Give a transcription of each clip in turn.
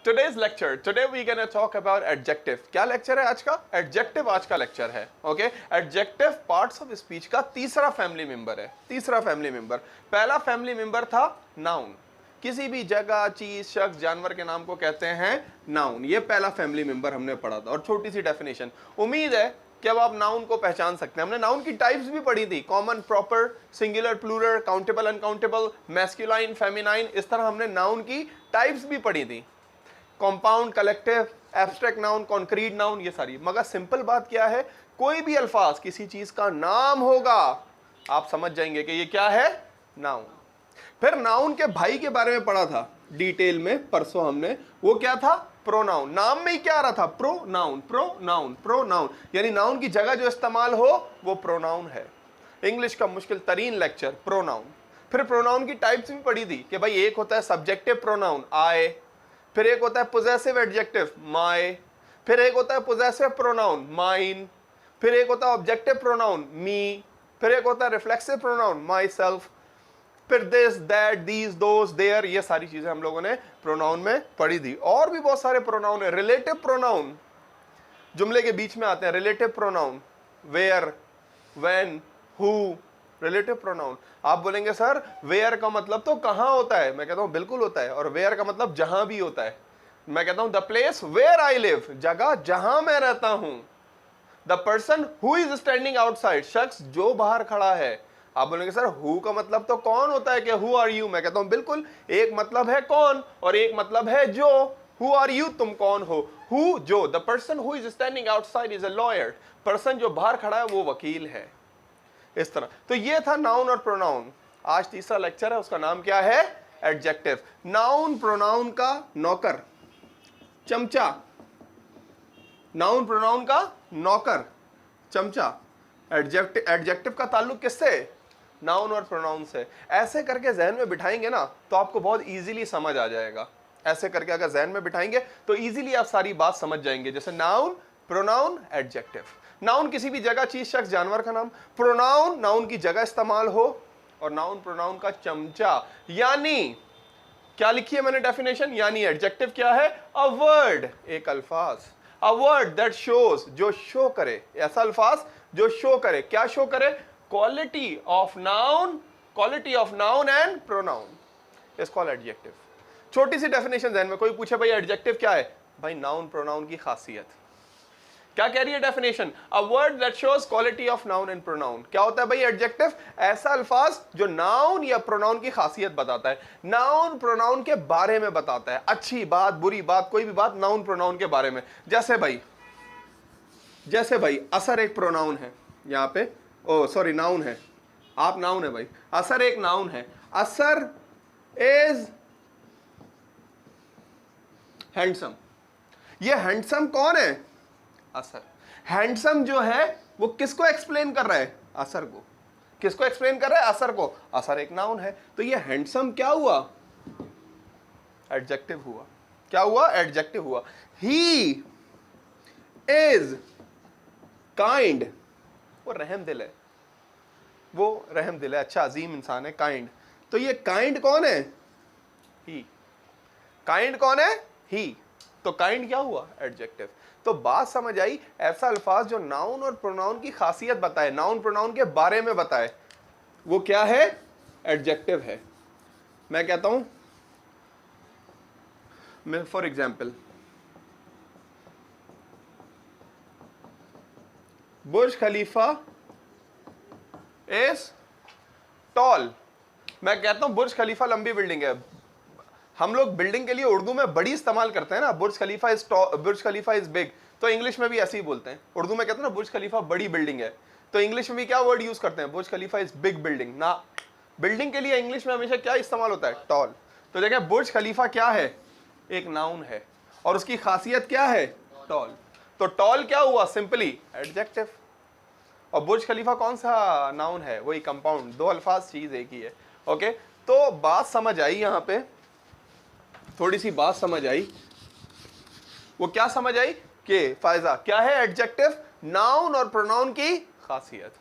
today's lecture, today we gonna talk about adjective. क्या lecture है आज का? Adjective आज का लेक्चर है. Okay? Adjective parts of speech का तीसरा फैमिली मेंबर है. तीसरा फैमिली मेंबर. पहला फैमिली मेंबर था नाउन. किसी भी जगह, चीज, शख्स, जानवर के नाम को कहते हैं नाउन. ये पहला फैमिली मेंबर हमने पढ़ा था और छोटी सी डेफिनेशन. उम्मीद है कि अब आप नाउन को पहचान सकते हैं. हमने नाउन की टाइप्स भी पढ़ी थी. Common, proper, singular, plural, countable, uncountable, masculine, feminine. इस तरह हमने नाउन की टाइप्स भी पढ़ी थी. Compound, collective, abstract noun, concrete noun, ये सारी. मगर सिंपल बात क्या है, कोई भी अल्फाज किसी चीज का नाम होगा, आप समझ जाएंगे कि ये क्या है, नाउन. फिर नाउन के भाई के बारे में पढ़ा था डिटेल में परसों हमने. वो क्या था, प्रोनाउन. नाम में ही क्या आ रहा था, प्रोनाउन, प्रोनाउन, प्रोनाउन. यानी नाउन की जगह जो इस्तेमाल हो वो प्रोनाउन है. इंग्लिश का मुश्किल तरीन लेक्चर, प्रोनाउन. फिर प्रोनाउन की टाइप्स भी पढ़ी थी कि भाई एक होता है सब्जेक्टिव प्रोनाउन, आई. फिर एक होता है पोजेसिव एडजेक्टिव, माय. फिर एक होता है पोजेसिव प्रोनाउन, माइन. फिर एक होता है ऑब्जेक्टिव प्रोनाउन, मी. फिर एक होता है रिफ्लेक्सिव प्रोनाउन, माई सेल्फ. फिर this, that, these, those, there. ये सारी चीजें हम लोगों ने प्रोनाउन में पढ़ी थी. और भी बहुत सारे प्रोनाउन है. रिलेटिव प्रोनाउन जुमले के बीच में आते हैं. Relative pronoun, where, when, who. Relative pronoun. आप बोलेंगे सर वेयर का मतलब तो कहां होता है. मैं कहता हूं बिल्कुल होता है. और वेयर का मतलब जहां भी होता है. मैं कहता हूं the place where I live, जगह जहां मैं रहता हूं. The person who is standing outside, शख्स जो बाहर खड़ा है. आप बोलेंगे सर हु का मतलब तो कौन होता है कि हु आर यू. मैं कहता हूं बिल्कुल, एक मतलब है कौन और एक मतलब है जो. हु आर यू, तुम कौन हो. हु, जो. The person who is standing outside is a lawyer. Person जो बाहर खड़ा है वो वकील है. इस तरह. तो ये था नाउन और प्रोनाउन. आज तीसरा लेक्चर है, उसका नाम क्या है, एडजेक्टिव. नाउन प्रोनाउन का नौकर, चमचा. नाउन प्रोनाउन का नौकर, चमचा. एडजेक्टिव का ताल्लुक किससे, नाउन और प्रोनाउन से. ऐसे करके जहन में बिठाएंगे ना तो आपको बहुत इजीली समझ आ जाएगा. ऐसे करके अगर जहन में बिठाएंगे तो इजीली आप सारी बात समझ जाएंगे. जैसे नाउन, प्रोनाउन, एडजेक्टिव. नाउन किसी भी जगह, चीज, शख्स, जानवर का नाम. प्रोनाउन नाउन की जगह इस्तेमाल हो. और नाउन प्रोनाउन का चमचा. यानी क्या लिखी है मैंने डेफिनेशन, यानी एडजेक्टिव क्या है, अ वर्ड, एक अल्फाज. अ वर्ड दैट शोज, जो शो करे. ऐसा अल्फाज जो शो करे. क्या शो करे, quality of noun, quality of noun and pronoun is called adjective. छोटी सी डेफिनेशन जहन में. कोई पूछे भाई एडजेक्टिव क्या है, भाई नाउन प्रोनाउन की खासियत. क्या कह रही है definition, a word that shows quality of noun and pronoun. क्या होता है भाई एडजेक्टिव, ऐसा अल्फाज जो नाउन या प्रोनाउन की खासियत बताता है. नाउन प्रोनाउन के बारे में बताता है. अच्छी बात, बुरी बात, कोई भी बात नाउन प्रोनाउन के बारे में. जैसे भाई असर एक प्रोनाउन है यहां पे. ओ सॉरी, नाउन है. आप नाउन है भाई. असर एक नाउन है. असर इज हैंडसम. ये हैंडसम कौन है, असर. हैंडसम जो है वो किसको एक्सप्लेन कर रहा है, असर को. किसको एक्सप्लेन कर रहा है, असर को. असर एक नाउन है. तो ये हैंडसम क्या हुआ, एडजेक्टिव हुआ. क्या हुआ, एडजेक्टिव हुआ. ही इज काइंड, वो रहम दिल है. वो रहम दिल है, अच्छा अजीम इंसान है, काइंड. तो ये काइंड कौन है, ही. काइंड कौन है, ही. तो काइंड क्या हुआ, एडजेक्टिव. तो बात समझ आई. ऐसा अल्फाज जो नाउन और प्रोनाउन की खासियत बताए, नाउन प्रोनाउन के बारे में बताए, वो क्या है, एडजेक्टिव है. मैं कहता हूं, मैं for example, Burj Khalifa is tall. मैं कहता हूं बुर्ज खलीफा लंबी बिल्डिंग है. हम लोग बिल्डिंग के लिए उर्दू में बड़ी इस्तेमाल करते हैं ना, बुर्ज खलीफा इज बिग. तो इंग्लिश में भी ऐसे ही बोलते हैं. उर्दू में कहते हैं ना बुर्ज खलीफा बड़ी बिल्डिंग है. तो इंग्लिश में भी क्या वर्ड यूज करते हैं, बुर्ज खलीफा इज बिग बिल्डिंग ना. बिल्डिंग के लिए इंग्लिश में हमेशा क्या इस्तेमाल होता है, टॉल. तो देखें बुर्ज खलीफा क्या है, एक नाउन है. और उसकी खासियत क्या है, टॉल. तो टॉल क्या हुआ, सिंपली एडजेक्टिव. और बुर्ज खलीफा कौन सा नाउन है, वही कंपाउंड. दो अल्फाज, चीज एक ही है. ओके. तो बात समझ आई. यहां पे थोड़ी सी बात समझ आई. वो क्या समझ आई कि फायजा क्या है, एडजेक्टिव, नाउन और प्रोनाउन की खासियत.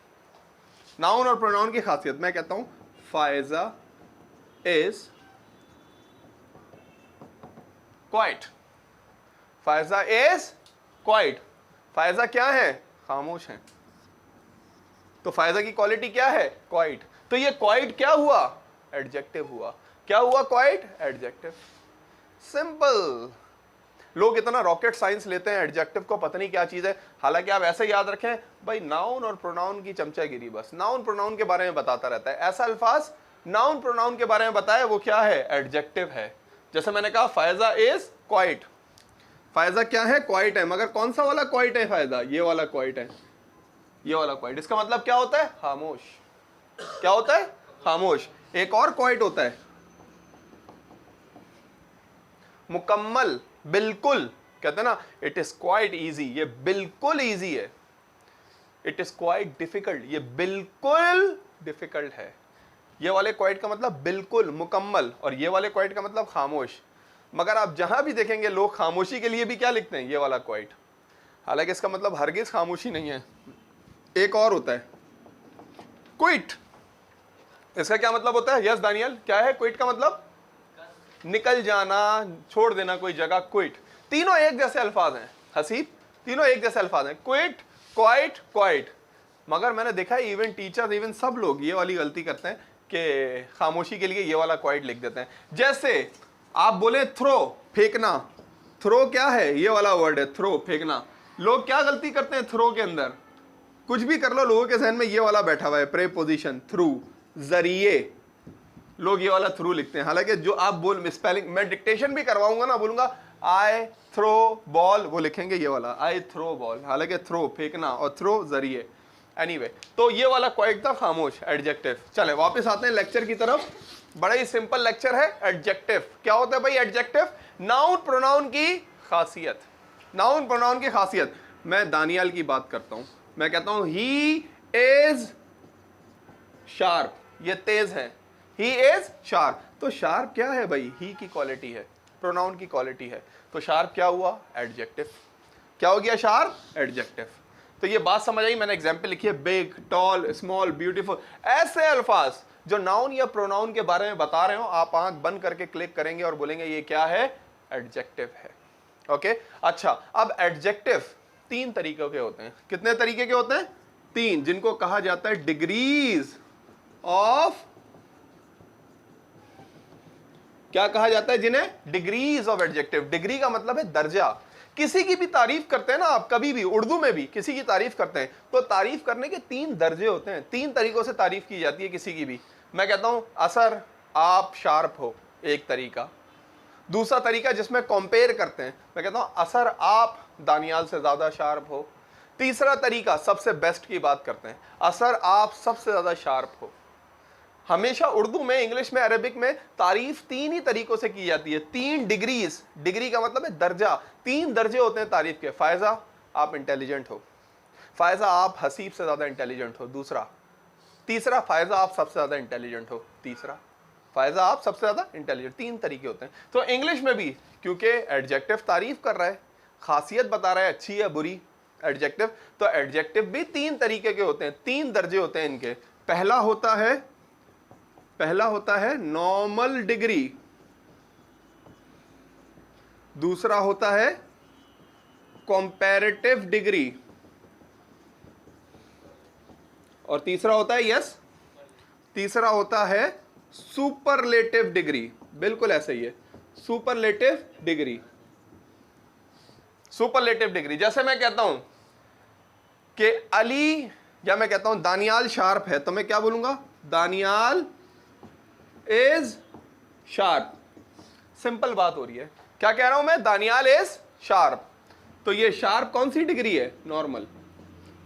नाउन और प्रोनाउन की खासियत. मैं कहता हूं Faiza is quite. Faiza is quite. Faiza क्या है? खामोश है। तो फायजा की क्वालिटी क्या है? क्वाइट। तो ये क्वाइट क्या हुआ? एडजेक्टिव हुआ। क्या हुआ? Quite adjective. सिंपल। लोग इतना रॉकेट साइंस लेते हैं एडजेक्टिव को, पता नहीं क्या चीज है। हालांकि आप ऐसे याद रखें भाई, नाउन और प्रोनाउन की चमचागिरी, बस नाउन प्रोनाउन के बारे में बताता रहता है। ऐसा अल्फाज नाउन प्रोनाउन के बारे में बताया, वो क्या है? एडजेक्टिव है। जैसे मैंने कहा फायजा इज क्वाइट। फायजा क्या है? क्वाइट है। मगर कौन सा वाला क्वाइट है फायजा? ये वाला क्वाइट है। ये वाला क्वाइट। इसका मतलब क्या होता है? खामोश। क्या होता है? खामोश। एक और क्वाइट होता है मुकम्मल, बिल्कुल। कहते हैं ना इट इज क्वाइट इजी, ये बिल्कुल इजी है। इट इज क्वाइट डिफिकल्ट, ये बिल्कुल डिफिकल्ट है। ये वाले क्वाइट का मतलब बिल्कुल, मुकम्मल, और ये वाले क्वाइट का मतलब खामोश। मगर आप जहां भी देखेंगे लोग खामोशी के लिए भी क्या लिखते हैं? ये वाला क्वाइट। हालांकि इसका मतलब हरगिज खामोशी नहीं है। एक और होता है क्विट। इसका क्या मतलब होता है? यस दानियल, क्या है क्विट का मतलब? निकल जाना, छोड़ देना कोई जगह, क्विट। तीनों एक जैसे अल्फाज हैं हसीब, तीनों एक जैसे अल्फाज हैं, क्विट, क्वाइट, क्वाइट। मगर मैंने देखा है इवन टीचर्स, इवन सब लोग ये वाली गलती करते हैं कि खामोशी के लिए ये वाला क्वाइट लिख देते हैं। जैसे आप बोले थ्रो, फेंकना। थ्रो क्या है? ये वाला वर्ड है थ्रो, फेंकना। लोग क्या गलती करते हैं थ्रो के अंदर? कुछ भी कर लो, लोगों के जहन में ये वाला बैठा हुआ है, प्रेपोजिशन, थ्रू, जरिए। लोग ये वाला थ्रू लिखते हैं। हालांकि जो आप बोल स्पेलिंग, मैं डिक्टेशन भी करवाऊंगा ना, बोलूंगा आई थ्रो बॉल, वो लिखेंगे ये वाला आई थ्रो बॉल। हालांकि थ्रो फेंकना और थ्रो जरिए। एनीवे, तो ये वाला क्वाइट था खामोश, एडजेक्टिव। चले वापस आते हैं लेक्चर की तरफ। बड़ा ही सिंपल लेक्चर है। एडजेक्टिव क्या होता है भाई? एडजेक्टिव नाउन प्रोनाउन की खासियत। नाउन प्रोनाउन की खासियत। मैं दानियाल की बात करता हूं, मैं कहता हूं ही इज शार्प, ये तेज है। He is sharp. तो शार्प क्या है भाई? ही की क्वालिटी है, प्रोनाउन की क्वालिटी है। तो शार्प क्या हुआ? एडजेक्टिव। क्या हो गया? Sharp, adjective. तो ये बात समझ आई? मैंने एग्जांपल लिखी है, बिग, टॉल, स्मॉल, ब्यूटीफुल। ऐसे अल्फाज जो नाउन या प्रोनाउन के बारे में बता रहे हो, आप आंख बंद करके क्लिक करेंगे और बोलेंगे ये क्या है? एडजेक्टिव है। ओके, अच्छा, अब एडजेक्टिव तीन तरीके के होते हैं। कितने तरीके के होते हैं? तीन, जिनको कहा जाता है डिग्रीज ऑफ, क्या कहा जाता है जिन्हें? Degrees of adjective. डिग्री का मतलब है दर्जा। किसी की भी तारीफ करते हैं ना आप, कभी भी उर्दू में भी किसी की तारीफ करते हैं, तो तारीफ करने के तीन दर्जे होते हैं। तीन तरीकों से तारीफ की जाती है किसी की भी। मैं कहता हूं असर आप शार्प हो, एक तरीका। दूसरा तरीका जिसमें कंपेयर करते हैं, मैं कहता हूं असर आप दानियाल से ज्यादा शार्प हो। तीसरा तरीका सबसे बेस्ट की बात करते हैं, असर आप सबसे ज्यादा शार्प हो। हमेशा उर्दू में, इंग्लिश में, अरबिक में तारीफ तीन ही तरीकों से की जाती है। तीन डिग्रीज, डिग्री का मतलब है दर्जा। तीन दर्जे होते हैं तारीफ के। फायजा आप इंटेलिजेंट हो, फायजा आप हसीब से ज्यादा इंटेलिजेंट हो, दूसरा। तीसरा फायजा आप सबसे ज्यादा इंटेलिजेंट हो, तीसरा। फायजा आप सबसे ज्यादा इंटेलिजेंट। तीन तरीके होते हैं। तो इंग्लिश में भी क्योंकि एडजेक्टिव तारीफ कर रहा है, खासियत बता रहा है अच्छी या बुरी, एडजेक्टिव, तो एडजेक्टिव भी तीन तरीके के होते हैं, तीन दर्जे होते हैं इनके। पहला होता है नॉर्मल डिग्री, दूसरा होता है कंपैरेटिव डिग्री, और तीसरा होता है तीसरा होता है सुपरलेटिव डिग्री। बिल्कुल ऐसे ही है, सुपरलेटिव डिग्री। सुपरलेटिव डिग्री, जैसे मैं कहता हूं कि अली, या मैं कहता हूं दानियाल शार्प है, तो मैं क्या बोलूंगा? Daniyal is sharp. सिंपल बात हो रही है। क्या कह रहा हूं मैं? Daniyal is sharp. तो ये शार्प कौन सी डिग्री है? नॉर्मल।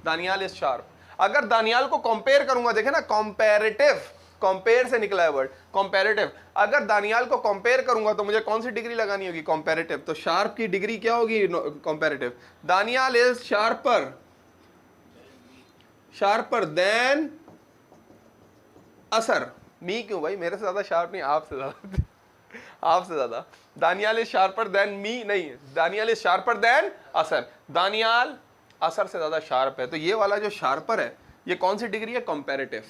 Daniyal is sharp. अगर दानियाल को कंपेयर करूंगा, देखे ना, कंपैरेटिव, कंपेयर से निकला है वर्ड, कंपैरेटिव। अगर दानियाल को कंपेयर करूंगा तो मुझे कौन सी डिग्री लगानी होगी? कंपैरेटिव। तो शार्प की डिग्री क्या होगी? Comparative. Daniyal is sharper than Asar. मी क्यों भाई? मेरे से ज्यादा शार्प नहीं, आपसे ज्यादा आपसे ज्यादा। Daniyal is sharper than me नहीं, दानियाल इज शार्पर देन असर। दानियाल असर से ज्यादा शार्प है। तो ये वाला जो शार्पर है, ये कौन सी डिग्री है? Comparative,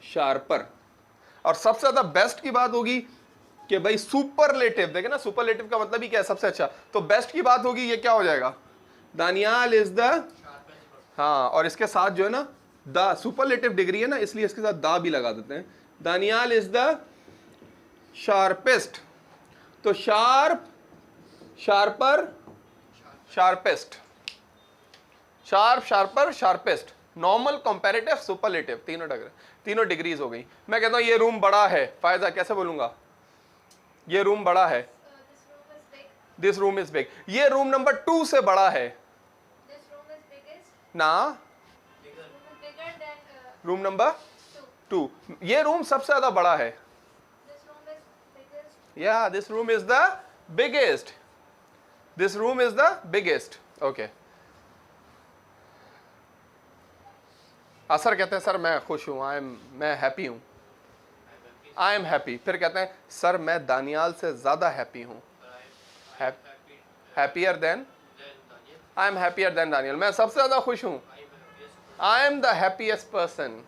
sharper. और सबसे ज्यादा बेस्ट की बात होगी कि भाई सुपरलेटिव, देखे ना सुपरलेटिव का मतलब ही क्या है, सबसे अच्छा। तो बेस्ट की बात होगी, ये क्या हो जाएगा, दानियाल इज द, हाँ, और इसके साथ जो है ना द, सुपरलेटिव डिग्री है ना, इसलिए इसके साथ दा भी लगा देते हैं। दानियाल इज द शार्पेस्ट, तो sharp, sharper, sharpest, sharp, sharper, sharpest, normal, comparative, superlative, तीनों डिग्रीज हो गई। मैं कहता हूं ये रूम बड़ा है, फायदा कैसे बोलूंगा, ये रूम बड़ा है, दिस रूम इज बिग, ये रूम नंबर 2 से बड़ा है ना, रूम नंबर 2, ये रूम सबसे ज्यादा बड़ा है, या this room is the biggest, this room is the biggest. Okay, असर कहते हैं सर मैं खुश हूं, मैं हैप्पी हूं, आई एम हैप्पी। फिर कहते हैं सर मैं दानियाल से ज्यादा हैप्पी हूं, happier than, I am happier than Daniyal, मैं सबसे ज्यादा खुश हूं, I am the happiest person,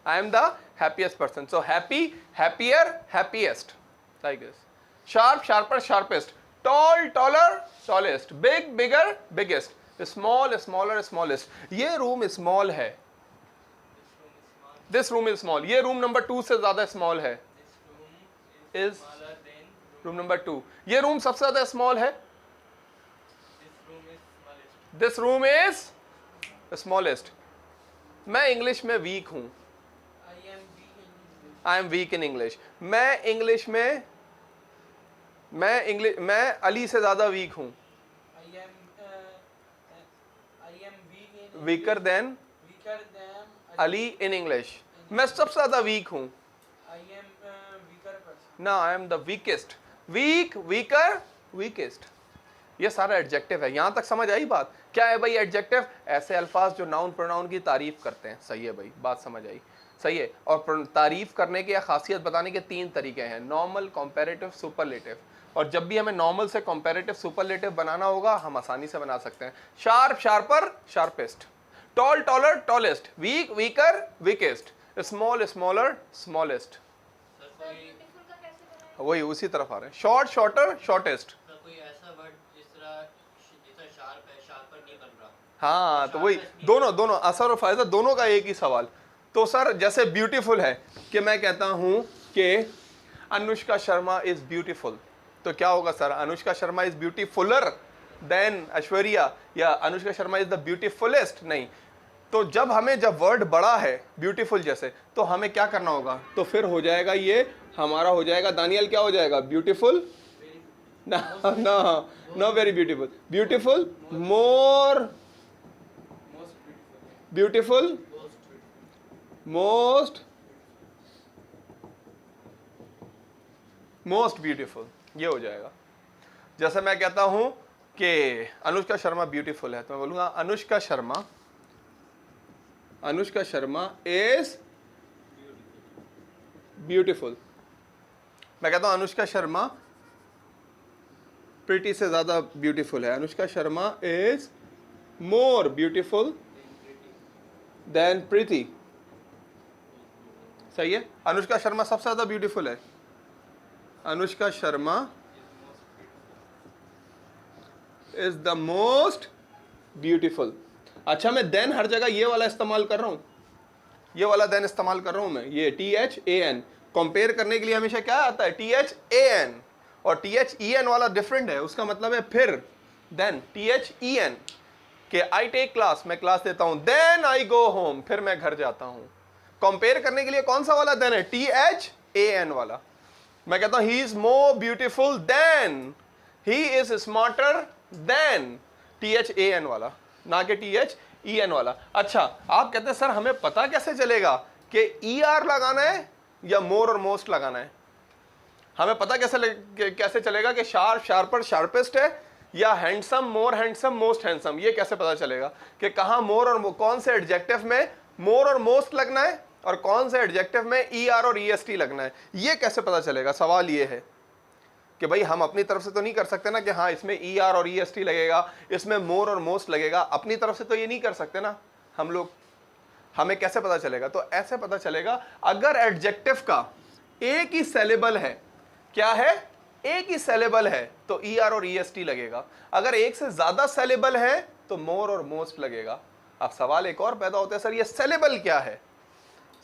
I am the happiest person. So happy, happier, happiest, like this. Sharp, sharper, sharpest, tall, taller, tallest, big, bigger, biggest, small, smaller, smallest. ये room small है, this room is small, ये room number 2 से ज्यादा small है, is room number 2, ये room सबसे ज्यादा small है, दिस रूम इज स्मॉलेस्ट। मैं इंग्लिश में वीक हूं, I am weak in English, मैं इंग्लिश में, मैं अली से ज्यादा वीक हूं, weaker than Ali in English, मैं सबसे ज्यादा वीक हूं, ना I am the weakest, weak, weaker, weakest. ये सारा एडजेक्टिव है, यहां तक समझ आई बात। क्या है भाई एडजेक्टिव, ऐसे अल्फाज जो नाउन प्रोनाउन की तारीफ करते हैं। सही है भाई, बात समझ आई, सही है। और तारीफ करने की या खासियत बताने के 3 तरीके हैं, नॉर्मल, कंपैरेटिव, सुपरलेटिव। और जब भी हमें नॉर्मल से कंपैरेटिव, सुपरलेटिव बनाना होगा, हम आसानी से बना सकते हैं। Sharp, sharper, sharpest, tall, taller, tallest, weak, weaker, weakest, small, smaller, smallest. वही उसी तरफ आ रहे हैं, शॉर्ट, शॉर्टर, शॉर्टेस्ट। हाँ, तो वही दोनों असर और फायदा दोनों का एक ही सवाल। तो सर जैसे ब्यूटीफुल है कि मैं कहता हूं कि अनुष्का शर्मा इज ब्यूटीफुल, तो क्या होगा sir, Anushka Sharma is beautifuler than Aishwarya, या Anushka Sharma is the beautifulest, नहीं। तो जब वर्ड बड़ा है ब्यूटीफुल जैसे, तो हमें क्या करना होगा, तो फिर हो जाएगा ये हमारा हो जाएगा दानियल, क्या हो जाएगा, ब्यूटीफुल, ना very beautiful, beautiful, more beautiful, most beautiful, ये हो जाएगा। जैसे मैं कहता हूं कि अनुष्का शर्मा ब्यूटीफुल है, तो मैं बोलूंगा अनुष्का शर्मा इज ब्यूटीफुल। मैं कहता हूं अनुष्का शर्मा प्रीति से ज्यादा ब्यूटीफुल है, Anushka Sharma is more beautiful than Preeti. सही है, अनुष्का शर्मा सबसे ज्यादा ब्यूटीफुल है, Anushka Sharma is the most beautiful. अच्छा, मैं देन हर जगह ये वाला इस्तेमाल कर रहा हूं, ये वाला देन इस्तेमाल कर रहा हूं मैं, ये THAN कंपेयर करने के लिए हमेशा क्या आता है, THAN, और THEN वाला डिफरेंट है, उसका मतलब है फिर, देन THEN कि आई टेक क्लास, मैं क्लास लेता हूं, देन आई गो होम, फिर मैं घर जाता हूं। कंपेयर करने के लिए कौन सा वाला देन है, THAN वाला। मैं कहता हूं he is more beautiful then, he is smarter than, THAN वाला, ना कि THEN वाला। अच्छा, आप कहते हैं सर हमें पता कैसे चलेगा कि ER लगाना है या मोर और मोस्ट लगाना है, हमें पता कैसे चलेगा कि शार्प, शार्पर, शार्पेस्ट है, या हैंडसम, मोर हैंडसम, मोस्ट हैंडसम, ये कैसे पता चलेगा कि कहां मोर और कौन से एडजेक्टिव में मोर और मोस्ट लगना है और कौन से एडजेक्टिव में ER और EST लगना है, ये कैसे पता चलेगा। सवाल ये है कि भाई हम अपनी तरफ से तो नहीं कर सकते ना कि हाँ इसमें ER और EST लगेगा, इसमें मोर और मोस्ट लगेगा, अपनी तरफ से तो ये नहीं कर सकते ना हम लोग। हमें कैसे पता चलेगा, तो ऐसे पता चलेगा अगर एडजेक्टिव का एक ही सिलेबल है, क्या है, एक ही सेलेबल है तो ER और EST लगेगा, अगर एक से ज्यादा सेलेबल है तो मोर और मोस्ट लगेगा। अब सवाल एक और पैदा होता है, सर ये सेलेबल क्या है,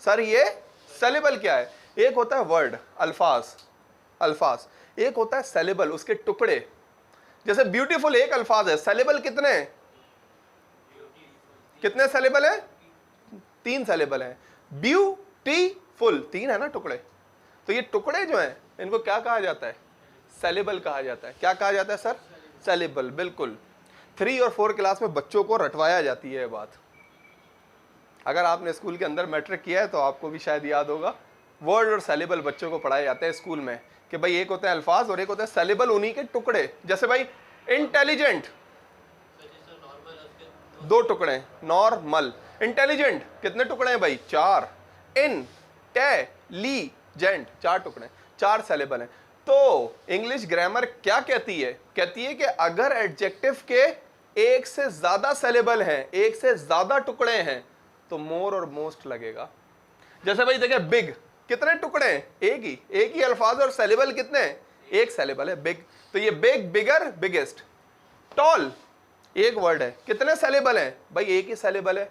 सर ये सेलेबल क्या है? एक होता है वर्ड, अल्फाज, अल्फाज, एक होता है सेलेबल, उसके टुकड़े। जैसे ब्यूटीफुल एक अल्फाज है, सेलेबल कितने, कितने सेलेबल है? 3 सेलेबल है। ब्यूटीफुल 3 है ना टुकड़े, तो ये टुकड़े जो हैं इनको क्या कहा जाता है? सेलेबल कहा जाता है। क्या कहा जाता है सर? सेलेबल, बिल्कुल। 3 और 4 क्लास में बच्चों को रटवाया जाती है ये बात। अगर आपने स्कूल के अंदर मैट्रिक किया है तो आपको भी शायद याद होगा, वर्ड और सेलेबल बच्चों को पढ़ाए जाते हैं स्कूल में कि भाई एक होता है अल्फाज और एक होता है सेलेबल, उन्हीं के टुकड़े। जैसे भाई इंटेलिजेंट, 2 टुकड़े, नॉर्मल। इंटेलिजेंट कितने टुकड़े हैं भाई? 4। इंटेलिजेंट 4 टुकड़े, 4 सेलेबल हैं। तो इंग्लिश ग्रामर क्या कहती है? कहती है कि अगर एडजेक्टिव के एक से ज्यादा सेलेबल हैं, एक से ज्यादा टुकड़े हैं, तो मोर और मोस्ट लगेगा। जैसे भाई देखिए बिग, कितने टुकड़े हैं? एक ही अल्फाज और सेलेबल कितने हैं? एक सेलेबल है बिग, तो ये बिग, बिगर, बिगेस्ट। टॉल एक वर्ड है, कितने सेलेबल हैं? भाई एक ही सेलेबल है,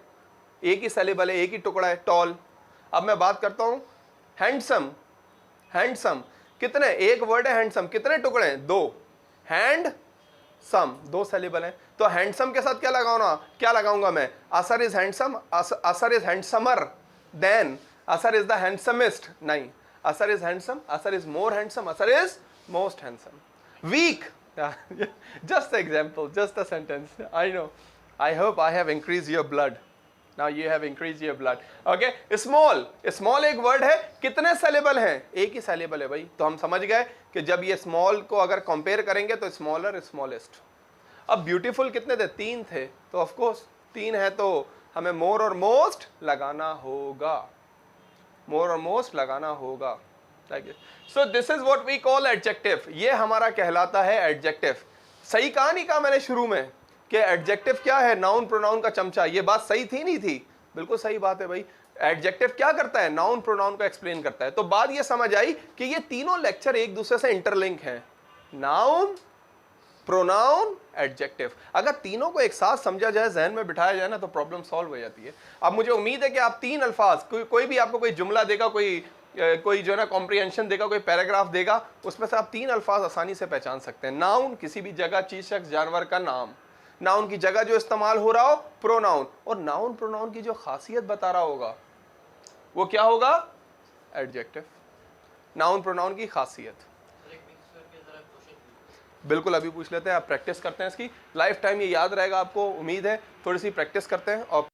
एक ही सेलेबल है, एक ही टुकड़ा है, टॉल। अब मैं बात करता हूं हैंडसम, हैंडसम कितने, एक वर्ड है हैंडसम, कितने टुकड़े हैं? 2। हैंड सम 2 सेलेबल हैं, तो हैंडसम के साथ क्या लगाऊंगा, क्या लगाऊंगा मैं? Asar is handsome, Asar is handsomer than Asar is the handsomest, नहीं, Asar is handsome, Asar is more handsome, Asar is most handsome. Weak, just example, just a sentence, I know, I hope I have increased your blood, now you have increased your blood, okay। small, small एक word है, कितने saleable हैं? एक ही saleable है भाई, तो हम समझ गए कि जब ये स्मॉल को अगर कंपेयर करेंगे तो स्मॉलर, स्मॉलेस्ट। अब ब्यूटीफुल कितने थे? 3 थे, तो ऑफ कोर्स 3 है तो हमें मोर और मोस्ट लगाना होगा, मोर और मोस्ट लगाना होगा। So this is what we call adjective, ये हमारा कहलाता है एडजेक्टिव। सही कहा नहीं कहा मैंने शुरू में कि एडजेक्टिव क्या है? नाउन प्रोनाउन का चमचा। ये बात सही थी नहीं थी? बिल्कुल सही बात है भाई। एडजेक्टिव क्या करता है? नाउन प्रोनाउन को एक्सप्लेन करता है। तो बात ये समझ आई कि ये तीनों लेक्चर एक दूसरे से इंटरलिंक हैं, नाउन, प्रोनाउन, एडजेक्टिव। अगर तीनों को एक साथ समझा जाए, जहन में बिठाया जाए ना, तो प्रॉब्लम सॉल्व हो जाती है। अब मुझे उम्मीद है कि आप 3 अल्फाज, कोई भी आपको कोई जुमला देगा, कोई जो है ना कॉम्प्रिहेंशन देगा, कोई पैराग्राफ देगा, उसमें से आप 3 अल्फाज आसानी से पहचान सकते हैं। नाउन, किसी भी जगह, चीज, शख्स, जानवर का नाम। नाउन की जगह जो इस्तेमाल हो रहा हो, प्रोनाउन। और नाउन प्रोनाउन की जो खासियत बता रहा होगा वो क्या होगा? एडजेक्टिव। नाउन प्रोनाउन की खासियत। बिल्कुल, अभी पूछ लेते हैं, आप प्रैक्टिस करते हैं इसकी, लाइफ टाइम ये याद रहेगा आपको, उम्मीद है। थोड़ी सी प्रैक्टिस करते हैं और